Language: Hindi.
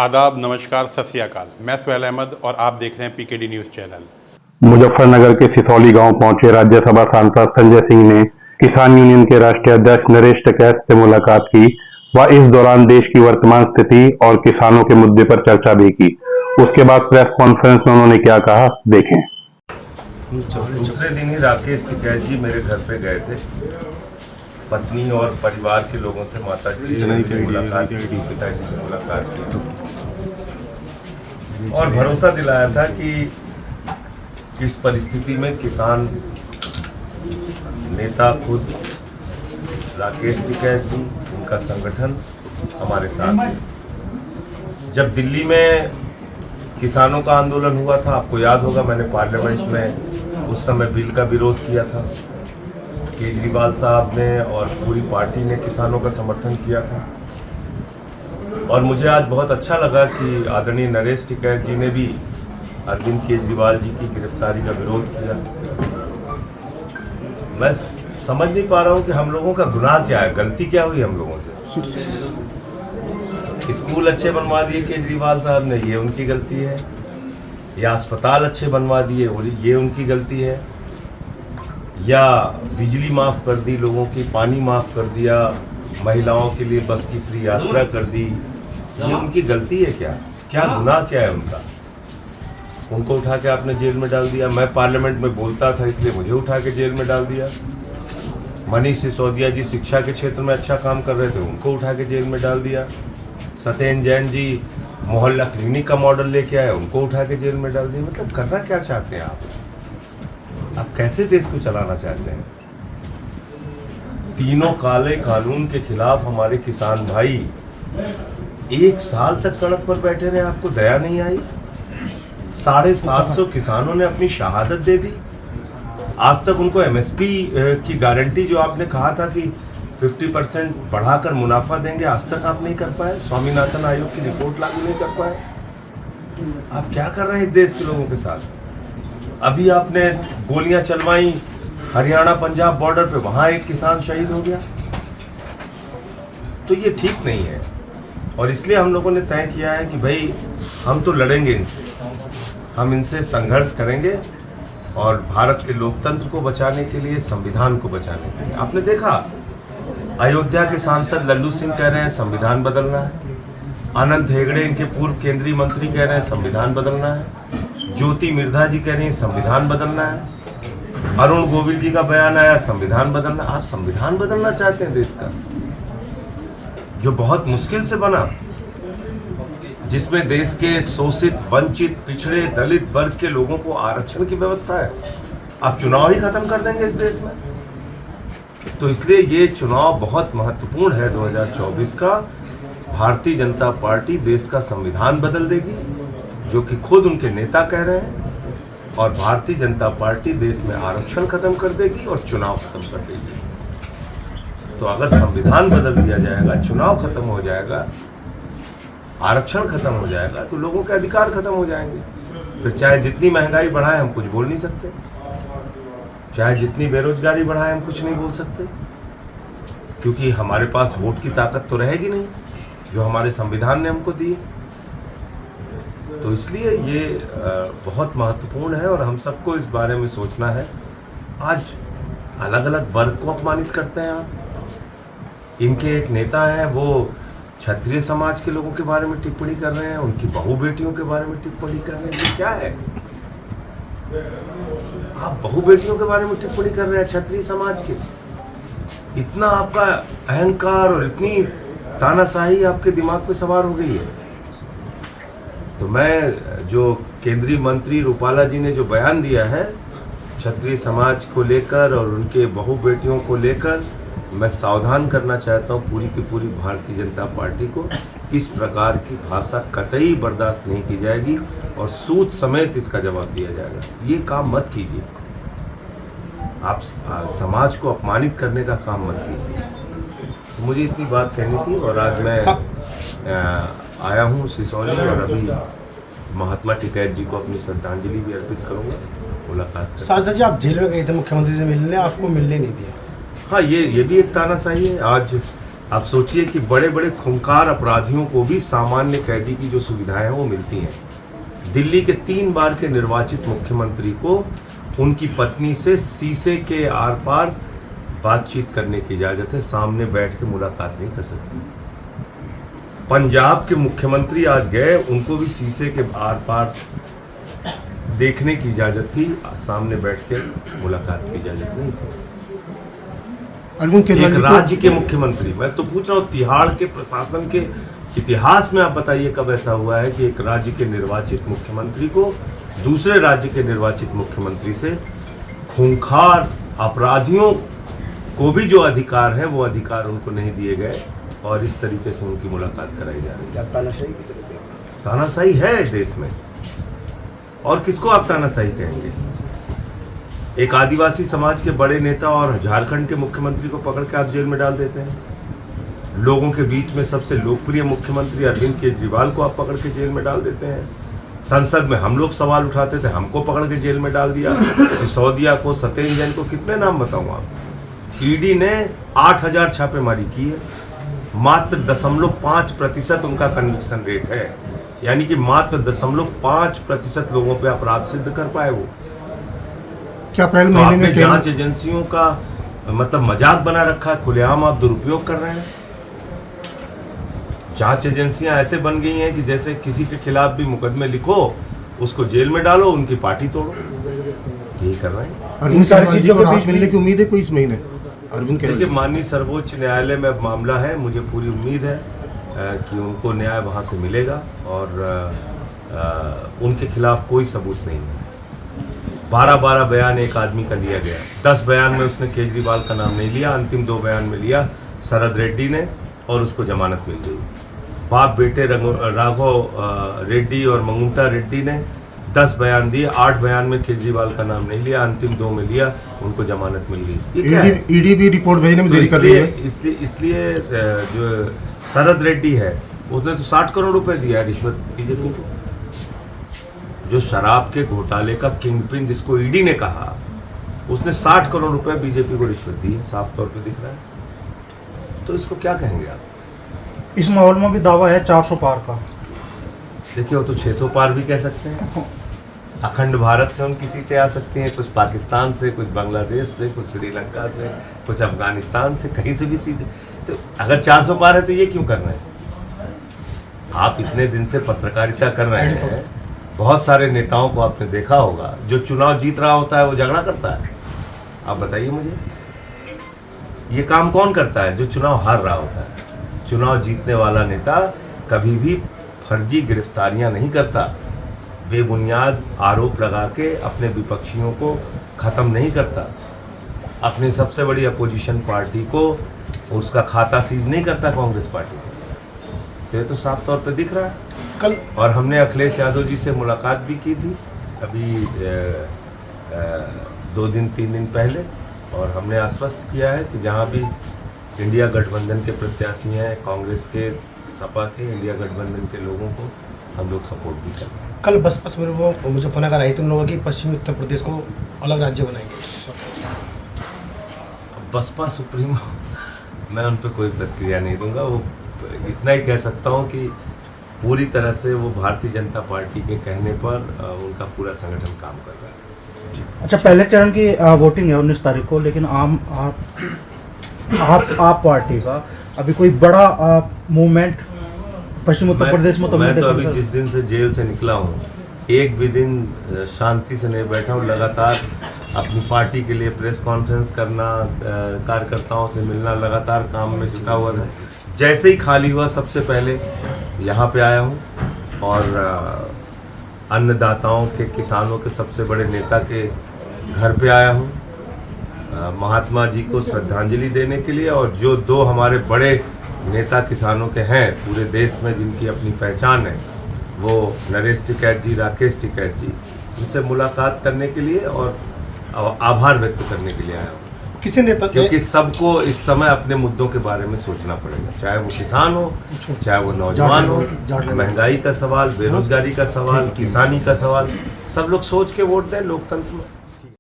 आदाब, नमस्कार, सत श्री अकाल। मैं सुहैल अहमद और आप देख रहे हैं पीकेडी न्यूज़ चैनल। मुजफ्फरनगर के सिसौली गांव पहुंचे राज्यसभा सांसद संजय सिंह ने किसान यूनियन के राष्ट्रीय अध्यक्ष नरेश टिकैत से मुलाकात की व इस दौरान देश की वर्तमान स्थिति और किसानों के मुद्दे पर चर्चा भी की। उसके बाद प्रेस कॉन्फ्रेंस में उन्होंने क्या कहा, देखें। दूसरे दिन ही राकेश टिकैत जी मेरे घर पे गए थे। पत्नी और परिवार के लोगों से, माता जी से मुलाकात की, पिताजी से मुलाकात की और भरोसा दिलाया था कि इस परिस्थिति में किसान नेता खुद राकेश टिकैत जी, उनका संगठन हमारे साथ है। जब दिल्ली में किसानों का आंदोलन हुआ था, आपको याद होगा, मैंने पार्लियामेंट में उस समय बिल का विरोध किया था। केजरीवाल साहब ने और पूरी पार्टी ने किसानों का समर्थन किया था और मुझे आज बहुत अच्छा लगा कि आदरणीय नरेश टिकैत जी ने भी अरविंद केजरीवाल जी की गिरफ्तारी का विरोध किया। मैं समझ नहीं पा रहा हूँ कि हम लोगों का गुनाह क्या है, गलती क्या हुई हम लोगों से। स्कूल अच्छे बनवा दिए केजरीवाल साहब ने, ये उनकी गलती है, या अस्पताल अच्छे बनवा दिए, ये उनकी गलती है, या बिजली माफ़ कर दी लोगों की, पानी माफ़ कर दिया, महिलाओं के लिए बस की फ्री यात्रा कर दी, ये उनकी गलती है क्या? क्या गुनाह क्या है उनका? उनको उठा के आपने जेल में डाल दिया। मैं पार्लियामेंट में बोलता था इसलिए मुझे उठा के जेल में डाल दिया। मनीष सिसोदिया जी शिक्षा के क्षेत्र में अच्छा काम कर रहे थे, उनको उठा के जेल में डाल दिया। सत्येंद्र जैन जी मोहल्ला क्लिनिक का मॉडल लेके आए, उनको उठा के जेल में डाल दिया। मतलब करना क्या चाहते हैं आप कैसे देश को चलाना चाहते हैं? तीनों काले कानून के खिलाफ हमारे किसान भाई 1 साल तक सड़क पर बैठे रहे, आपको दया नहीं आई? 750 किसानों ने अपनी शहादत दे दी। आज तक उनको एमएसपी की गारंटी जो आपने कहा था कि 50% बढ़ाकर मुनाफा देंगे, आज तक आप नहीं कर पाए। स्वामीनाथन आयोग की रिपोर्ट लागू नहीं कर पाए। आप क्या कर रहे हैं इस देश के लोगों के साथ? अभी आपने गोलियां चलवाई हरियाणा पंजाब बॉर्डर पे, वहां एक किसान शहीद हो गया। तो ये ठीक नहीं है और इसलिए हम लोगों ने तय किया है कि भाई हम तो लड़ेंगे इनसे, हम इनसे संघर्ष करेंगे और भारत के लोकतंत्र को बचाने के लिए, संविधान को बचाने के लिए। आपने देखा अयोध्या के सांसद लल्लू सिंह कह रहे हैं संविधान बदलना है, आनंद हेगड़े इनके पूर्व केंद्रीय मंत्री कह रहे हैं संविधान बदलना है, ज्योति मिर्धा जी कह रही हैं संविधान बदलना है, अरुण गोविल जी का बयान आया संविधान बदलना। आप संविधान बदलना चाहते हैं देश का, जो बहुत मुश्किल से बना, जिसमें देश के शोषित, वंचित, पिछड़े, दलित वर्ग के लोगों को आरक्षण की व्यवस्था है। आप चुनाव ही खत्म कर देंगे इस देश में। तो इसलिए ये चुनाव बहुत महत्वपूर्ण है 2024 का। भारतीय जनता पार्टी देश का संविधान बदल देगी, जो कि खुद उनके नेता कह रहे हैं, और भारतीय जनता पार्टी देश में आरक्षण खत्म कर देगी और चुनाव खत्म कर देगी। तो अगर संविधान बदल दिया जाएगा, चुनाव खत्म हो जाएगा, आरक्षण खत्म हो जाएगा, तो लोगों के अधिकार खत्म हो जाएंगे। फिर चाहे जितनी महंगाई बढ़ाए हम कुछ बोल नहीं सकते, चाहे जितनी बेरोजगारी बढ़ाए हम कुछ नहीं बोल सकते, क्योंकि हमारे पास वोट की ताकत तो रहेगी नहीं जो हमारे संविधान ने हमको दी है। तो इसलिए ये बहुत महत्वपूर्ण है और हम सबको इस बारे में सोचना है। आज अलग अलग वर्ग को अपमानित करते हैं आप। इनके एक नेता हैं, वो क्षत्रिय समाज के लोगों के बारे में टिप्पणी कर रहे हैं, उनकी बहू बेटियों के बारे में टिप्पणी कर रहे हैं। ये क्या है? आप बहू बेटियों के बारे में टिप्पणी कर रहे हैं क्षत्रिय समाज के? इतना आपका अहंकार और इतनी तानाशाही आपके दिमाग पे सवार हो गई है। तो मैं, जो केंद्रीय मंत्री रूपाला जी ने जो बयान दिया है क्षत्रिय समाज को लेकर और उनके बहू बेटियों को लेकर, मैं सावधान करना चाहता हूँ पूरी की पूरी भारतीय जनता पार्टी को। इस प्रकार की भाषा कतई बर्दाश्त नहीं की जाएगी और सूद समेत इसका जवाब दिया जाएगा। ये काम मत कीजिए, आप समाज को अपमानित करने का काम मत कीजिए। तो मुझे इतनी बात कहनी थी और आज मैं आया हूँ सिसौली और अभी महात्मा टिकैत जी को अपनी श्रद्धांजलि भी अर्पित करूँगा, मुलाकात। सांसद जी, आप जेल में गए थे मुख्यमंत्री से मिलने, आपको मिलने नहीं दिया। हाँ, ये भी एक तानाशाही है। आज आप सोचिए कि बड़े बड़े खूंखार अपराधियों को भी सामान्य कैदी की जो सुविधाएं हैं वो मिलती हैं। दिल्ली के 3 बार के निर्वाचित मुख्यमंत्री को उनकी पत्नी से शीशे के आर पार बातचीत करने की इजाज़त है, सामने बैठ के मुलाकात नहीं कर सकते। पंजाब के मुख्यमंत्री आज गए, उनको भी शीशे के आर पार देखने की इजाज़त थी, सामने बैठ के मुलाकात की इजाज़त नहीं थी। एक राज्य के मुख्यमंत्री, मैं तो पूछ रहा हूँ तिहाड़ के प्रशासन के इतिहास में आप बताइए कब ऐसा हुआ है कि एक राज्य के निर्वाचित मुख्यमंत्री को दूसरे राज्य के निर्वाचित मुख्यमंत्री से खूंखार अपराधियों को भी जो अधिकार है वो अधिकार उनको नहीं दिए गए और इस तरीके से उनकी मुलाकात कराई जा रही है। तानाशाही है देश में, और किसको आप तानाशाही कहेंगे? एक आदिवासी समाज के बड़े नेता और झारखंड के मुख्यमंत्री को पकड़ के आप जेल में डाल देते हैं। लोगों के बीच में सबसे लोकप्रिय मुख्यमंत्री अरविंद केजरीवाल को आप पकड़ के जेल में डाल देते हैं। संसद में हम लोग सवाल उठाते थे, हमको पकड़ के जेल में डाल दिया। सिसोदिया को, सत्येंद्र जैन को, कितने नाम बताऊं आप। ईडी ने 8000 छापेमारी की है, मात्र 0.5% उनका कन्विक्शन रेट है, यानी कि मात्र 0.5% लोगों पे अपराध सिद्ध कर पाए वो। क्या अप्रैल तो महीने में आपने जांच एजेंसियों का मतलब मजाक बना रखा है, खुलेआम आप दुरुपयोग कर रहे हैं। जांच एजेंसियां ऐसे बन गई हैं कि जैसे किसी के खिलाफ भी मुकदमे लिखो, उसको जेल में डालो, उनकी पार्टी तोड़ो, यही कर रहे हैं। अरविंद सारी चीजों को राहत मिलने की उम्मीद है कोई इस महीने? अरविंद देखिए, माननीय सर्वोच्च न्यायालय में अब मामला है, मुझे पूरी उम्मीद है कि उनको न्याय वहाँ से मिलेगा और उनके खिलाफ कोई सबूत नहीं है। 12 बयान एक आदमी का लिया गया, 10 बयान में उसने केजरीवाल का नाम नहीं लिया, अंतिम 2 बयान में लिया शरद रेड्डी ने और उसको जमानत मिल गई। बाप बेटे राघव रेड्डी और मंगुंटा रेड्डी ने 10 बयान दिए, 8 बयान में केजरीवाल का नाम नहीं लिया, अंतिम 2 में लिया, उनको जमानत मिल गई। ये क्या है? ईडी भी रिपोर्ट भेजने में देरी कर रही है। इसलिए जो शरद रेड्डी है उसने तो 60 करोड़ रुपए दिया रिश्वत बीजेपी को। जो शराब के घोटाले का किंगपिन जिसको ईडी ने कहा, उसने 60 करोड़ रुपए बीजेपी को रिश्वत दी है, साफ तौर पे दिख रहा है। तो इसको क्या कहेंगे आप? इस माहौल में भी दावा है 400 पार का। देखिए, वो तो 600 पार भी कह सकते हैं। अखंड भारत से उनकी सीटें आ सकती हैं, कुछ पाकिस्तान से, कुछ बांग्लादेश से, कुछ श्रीलंका से, कुछ अफगानिस्तान से, कहीं से भी सीटें। तो अगर 400 पार है तो ये क्यों कर रहे हैं? आप इतने दिन से पत्रकारिता कर रहे हैं, बहुत सारे नेताओं को आपने देखा होगा, जो चुनाव जीत रहा होता है वो झगड़ा करता है। आप बताइए मुझे, ये काम कौन करता है? जो चुनाव हार रहा होता है। चुनाव जीतने वाला नेता कभी भी फर्जी गिरफ्तारियां नहीं करता, बेबुनियाद आरोप लगा के अपने विपक्षियों को ख़त्म नहीं करता, अपनी सबसे बड़ी अपोजिशन पार्टी को उसका खाता सीज नहीं करता कांग्रेस पार्टी को। तो ये तो साफ तौर पे दिख रहा है कल। और हमने अखिलेश यादव जी से मुलाकात भी की थी अभी 2-3 दिन पहले, और हमने आश्वस्त किया है कि जहाँ भी इंडिया गठबंधन के प्रत्याशी हैं, कांग्रेस के, सपा के, इंडिया गठबंधन के लोगों को हम लोग सपोर्ट भी कर रहे हैं। कल बसपा सुप्रीमो मुझे फोन कर आई तुम लोगों की पश्चिमी उत्तर प्रदेश को अलग राज्य बनाएंगे। बसपा सुप्रीमो मैं उन पर कोई प्रतिक्रिया नहीं दूंगा। वो इतना ही कह सकता हूँ कि पूरी तरह से वो भारतीय जनता पार्टी के कहने पर उनका पूरा संगठन काम कर रहा है। अच्छा, पहले चरण की वोटिंग है 19 तारीख को, लेकिन आप पार्टी का अभी कोई बड़ा मूवमेंट पश्चिम उत्तर प्रदेश में? तो मैं तो अभी जिस दिन से जेल से निकला हूँ, एक भी दिन शांति से नहीं बैठा हूँ। लगातार अपनी पार्टी के लिए प्रेस कॉन्फ्रेंस करना, कार्यकर्ताओं से मिलना, लगातार काम में जुटा हुआ है। जैसे ही खाली हुआ सबसे पहले यहाँ पे आया हूँ और अन्नदाताओं के, किसानों के सबसे बड़े नेता के घर पे आया हूँ महात्मा जी को श्रद्धांजलि देने के लिए। और जो 2 हमारे बड़े नेता किसानों के हैं पूरे देश में, जिनकी अपनी पहचान है, वो नरेश टिकैत जी, राकेश टिकैत जी, उनसे मुलाकात करने के लिए और आभार व्यक्त करने के लिए आया हूँ। किसी नेता, क्योंकि सबको इस समय अपने मुद्दों के बारे में सोचना पड़ेगा, चाहे वो किसान हो, चाहे वो नौजवान हो, महंगाई का सवाल, बेरोजगारी का सवाल, किसानी का सवाल, सब लोग सोच के वोट दें लोकतंत्र में।